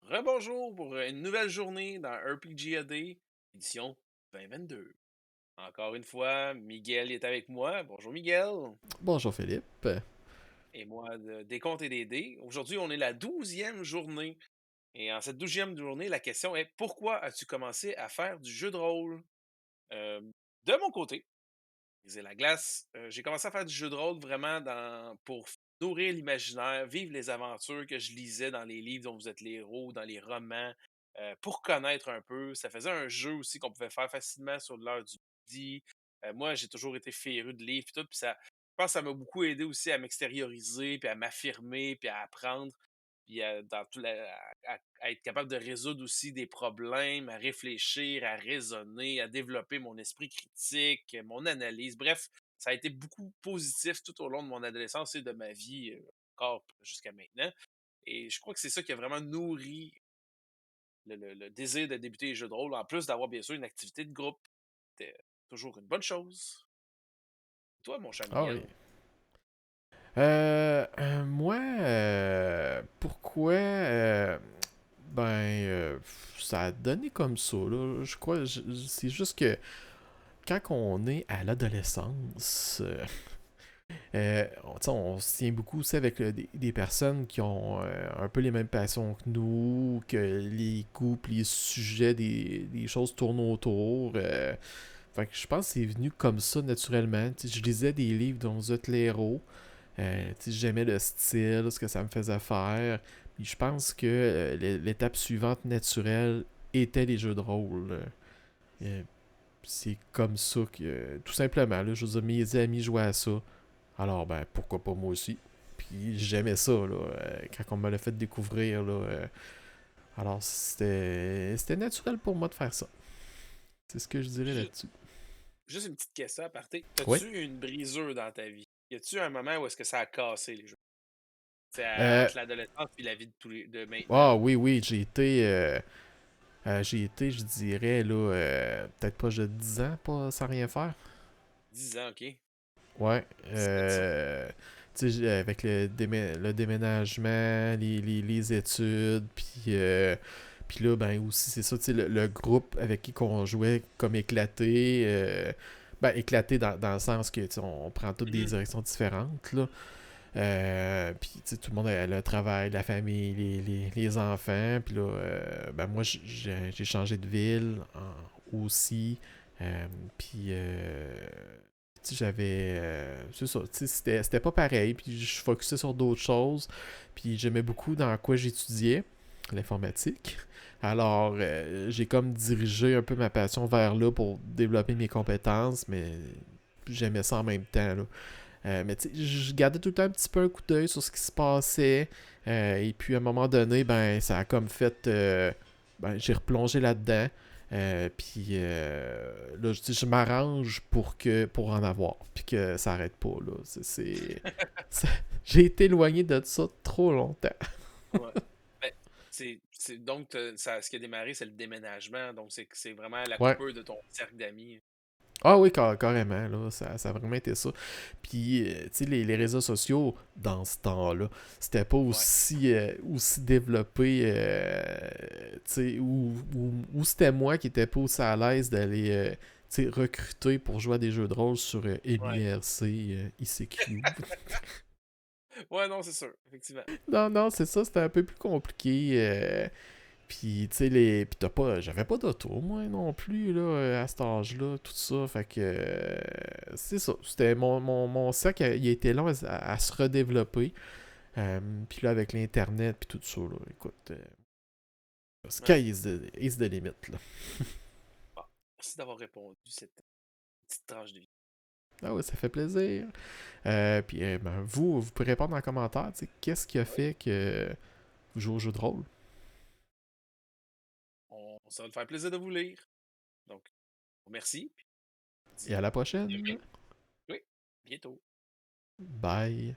Rebonjour pour une nouvelle journée dans RPG AD, édition 2022. Encore une fois, Miguel est avec moi. Bonjour Miguel. Bonjour Philippe. Et moi de Décompte et des dés. Aujourd'hui, on est la 12e journée. Et en cette 12e journée, la question est pourquoi as-tu commencé à faire du jeu de rôle? Euh, de mon côté, c'est la glace. J'ai commencé à faire du jeu de rôle vraiment pour nourrir l'imaginaire, vivre les aventures que je lisais dans les livres dont vous êtes les héros, dans les romans, pour connaître un peu. Ça faisait un jeu aussi qu'on pouvait faire facilement sur l'heure du midi. Moi, j'ai toujours été féru de livres et tout, puis ça, je pense que ça m'a beaucoup aidé aussi à m'extérioriser, puis à m'affirmer, puis à apprendre, puis à être capable de résoudre aussi des problèmes, à réfléchir, à raisonner, à développer mon esprit critique, mon analyse. Bref, ça a été beaucoup positif tout au long de mon adolescence et de ma vie, encore jusqu'à maintenant. Et je crois que c'est ça qui a vraiment nourri le désir de débuter les jeux de rôle, en plus d'avoir bien sûr une activité de groupe. C'était toujours une bonne chose. Toi, mon cher Ah oui. Miguel? Moi, pourquoi ça a donné comme ça, là. Je crois, c'est juste que quand on est à l'adolescence, on se tient beaucoup aussi avec des personnes qui ont un peu les mêmes passions que nous, que les goûts, les sujets des choses tournent autour. Fait que je pense que c'est venu comme ça naturellement. Je lisais des livres dont vous êtes les héros. J'aimais le style, ce que ça me faisait faire. Puis je pense que l'étape suivante naturelle était les jeux de rôle. Euh, c'est comme ça que, tout simplement, là, je veux dire, mes amis jouaient à ça. Alors, ben, pourquoi pas moi aussi? Puis j'aimais ça, là, quand on me l'a fait découvrir, là. Alors, c'était naturel pour moi de faire ça. C'est ce que je dirais Ju- là-dessus. Juste une petite question à partir. Oui. T'as-tu une brisure dans ta vie? Y a-tu un moment où est-ce que ça a cassé les jeux? C'est Euh, entre l'adolescence et la vie de maintenant, ah là. oui, oui, j'ai été, je dirais, là, peut-être pas de 10 ans pas, sans rien faire. 10 ans, OK. Ouais. C'est fait ça. Avec le déménagement, les études, puis là, ben aussi, c'est ça, tu sais, le groupe avec qui qu'on jouait comme éclaté. Ben, éclaté dans le sens que, tu sais, on prend toutes des Mhm. directions différentes, là. Puis, tu sais, tout le monde a le travail, la famille, les enfants. Puis là, ben moi, j'ai changé de ville aussi. Euh, puis, tu sais, j'avais. C'est ça, tu sais, c'était pas pareil. Puis, je focusais sur d'autres choses. Puis, j'aimais beaucoup dans quoi j'étudiais, l'informatique. Alors, j'ai comme dirigé un peu ma passion vers là pour développer mes compétences, mais j'aimais ça en même temps, là. Mais tu sais, je gardais tout le temps un petit peu un coup d'œil sur ce qui se passait. Et puis à un moment donné, ben ça a comme fait. Ben, j'ai replongé là-dedans. Là, je m'arrange pour en avoir. Puis que ça arrête pas. Là. C'est- J'ai été éloigné de ça trop longtemps. Ouais. Ben, donc, ce qui a démarré, c'est le déménagement. Donc, c'est vraiment la Ouais. coupure de ton cercle d'amis. Ah oui, carrément, là, ça a vraiment été ça. Puis, tu sais, les réseaux sociaux, dans ce temps-là, c'était pas Ouais. aussi développé, tu sais, ou c'était moi qui étais pas aussi à l'aise d'aller, tu sais, recruter pour jouer à des jeux de rôle sur Ouais. MIRC, ICQ. Ouais, non, c'est sûr, effectivement. Non, non, c'est ça, c'était un peu plus compliqué. Puis, tu sais, puis j'avais pas d'auto, moi, non plus, là, à cet âge-là, tout ça. Fait que, c'est ça. C'était mon sac, il a été long à se redévelopper. Puis là, avec l'Internet, puis tout ça, là, écoute, Ouais. sky is the limit, là. Bon, merci d'avoir répondu cette petite tranche de vie. Ah ouais, ça fait plaisir. Puis, ben, vous pouvez répondre en commentaire, tu sais, qu'est-ce qui a Oui. fait que vous jouez au jeu de rôle? Ça va me faire plaisir de vous lire. Donc, merci. Puis, on se Et à dit la à demain. prochaine. Oui, bientôt. Bye.